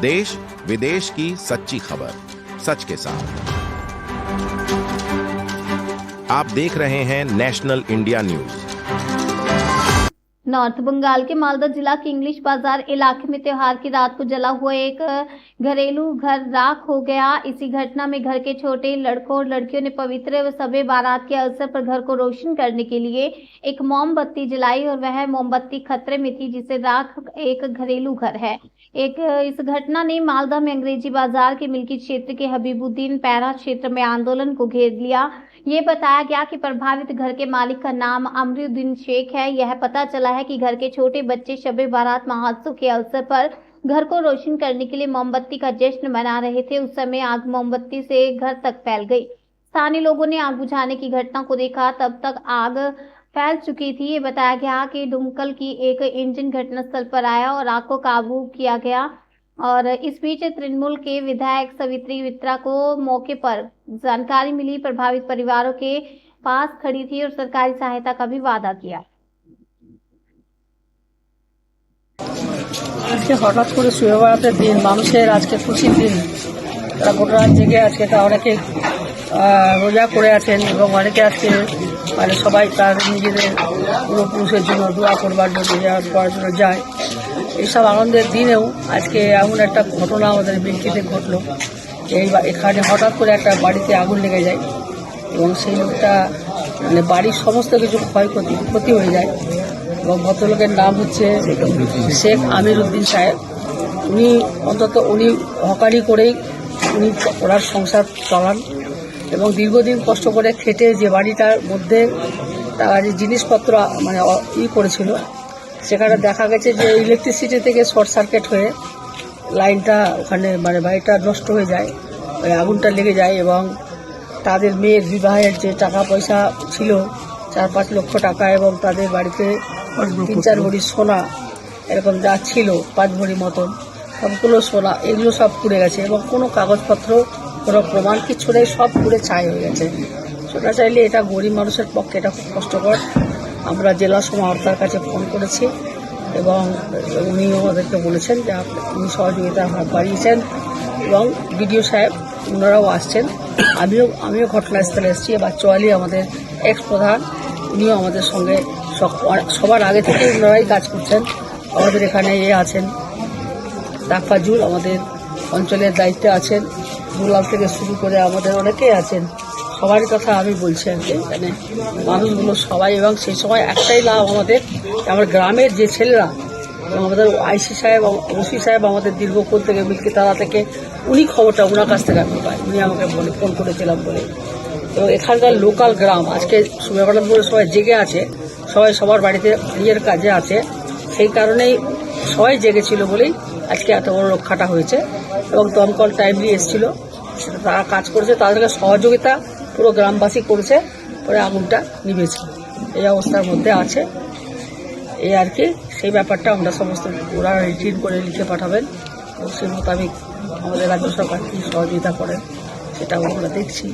देश विदेश की सच्ची खबर सच के साथ। आप देख रहे हैं national India news. North Bengal के मालदा जिला के इंग्लिश बाजार इलाके में त्योहार की रात को जला हुआ एक घरेलू घर राख हो गया। इसी घटना में घर के छोटे लड़कों और लड़कियों ने पवित्र व शब बारात के अवसर पर घर को रोशन करने के लिए एक मोमबत्ती जलाई और वह मोमबत्ती खतरे में थी, जिसे राख एक घरेलू घर है। इस घटना ने मालदा में अंग्रेजी बाजार के मिल्की क्षेत्र के हबीबुद्दीन पैरा क्षेत्र में आंदोलन को घेर लिया। ये बताया गया कि प्रभावित घर के मालिक का नाम अमरुद्दीन शेख है। यह पता चला है कि घर के छोटे बच्चे शब बारात महोत्सव के अवसर पर घर को रोशन करने के लिए मोमबत्ती का जश्न मना रहे थे। उस समय आग मोमबत्ती से घर तक फैल गई। स्थानीय लोगों ने आग बुझाने की घटना को देखा, तब तक आग फैल चुकी थी। ये बताया गया कि डुमकल की एक इंजन घटनास्थल पर आया और आग को काबू किया गया। और इस बीच तृणमूल के विधायक सवित्री वित्रा को मौके पर जानकारी मिली, प्रभावित परिवारों के पास खड़ी थी और सरकारी सहायता का भी वादा किया। আজকে হঠাৎ করে শুয়ে বেড়াতে দিন মানুষের আজকে খুশির দিন। তারা গোটা রাত জেগে আজকে তা অনেকে রোজা করে আছেন এবং অনেকে আজকে মানে সবাই তার নিজেদের পূর্বপুরুষের জন্য দোয়া করবার জন্য করার জন্য যায়। এইসব আনন্দের দিনেও আজকে এমন একটা ঘটনা আমাদের মিল্কিতে ঘটলো। এখানে হঠাৎ করে একটা বাড়িতে আগুন লেগে যায় এবং সেই লোকটা মানে বাড়ির সমস্ত কিছু ক্ষতি হয়ে যায়। এবং ভদ্রলোকের নাম হচ্ছে শেখ আমিরুদ্দিন সাহেব। উনি হকারি করেই ওনার সংসার চালান এবং দীর্ঘদিন কষ্ট করে খেটে যে বাড়িটার মধ্যে তার জিনিসপত্র মানে করেছিল, সেখানে দেখা গেছে যে ইলেকট্রিসিটি থেকে শর্ট সার্কিট হয়ে লাইনটা ওখানে মানে বাড়িটা নষ্ট হয়ে যায়, আগুনটা লেগে যায় এবং তাদের মেয়ের বিবাহের যে টাকা পয়সা ছিল 4-5 লক্ষ টাকা এবং তাদের বাড়িতে 3-4 ভরি সোনা এরকম যা ছিল 5 ভরি মতন সবগুলো সোনা, এগুলো সব পুড়ে গেছে এবং কোনো কাগজপত্র কোনো প্রমাণ কিছু নেই, সব পুড়ে ছাই হয়ে গেছে। সেটা চাইলে এটা গরিব মানুষের পক্ষে এটা খুব কষ্টকর। আমরা জেলা সমাহর্তার কাছে ফোন করেছি এবং উনিও আমাদেরকে বলেছেন যে উনি সহযোগিতার হাত বাড়িয়েছেন এবং বিডিও সাহেব ওনারাও আসছেন। আমিও ঘটনাস্থলে এসেছি। এবার চোয়ালি আমাদের এক্স প্রধান, উনিও আমাদের সঙ্গে সবার আগে থেকে ওনারাই কাজ করছেন। আমাদের এখানে আছেন তাফাজুল, আমাদের অঞ্চলের দায়িত্বে আছেন, দুলাল থেকে শুরু করে আমাদের অনেকেই আছেন। সবার কথা আমি বলছি আর কি, এখানে মানুষগুলো সবাই। এবং সেই সময় একটাই লাভ আমাদের, আমার গ্রামের যে ছেলেরা এবং আমাদের আইসি সাহেব ওসি সাহেব আমাদের দীর্ঘক্ষণ থেকে মিল্কিতালা থেকে উনি খবরটা ওনার কাছ থেকে আমি পাই, উনি আমাকে বলে ফোন করেছিলাম বলে। এবং এখানকার লোকাল গ্রাম আজকে সুবেবানপুরে সবাই জেগে আছে, সবাই সবার বাড়িতে নিজের কাজে আছে, সেই কারণেই সবাই জেগেছিল বলেই আজকে এত বড় রক্ষাটা হয়েছে। এবং দমকল টাইমলি এসেছিল, সেটা তারা কাজ করেছে, তাদেরকে সহযোগিতা পুরো গ্রামবাসী করেছে, পরে আগুনটা নিভেছে। এই অবস্থার মধ্যে আছে এই আর কি। সেই ব্যাপারটা আমরা সমস্ত ওরা রিটিন করে লিখে পাঠাবেন এবং সেই মোতাবেক আমাদের রাজ্য সরকার কী সহযোগিতা করেন সেটাও আমরা দেখছি।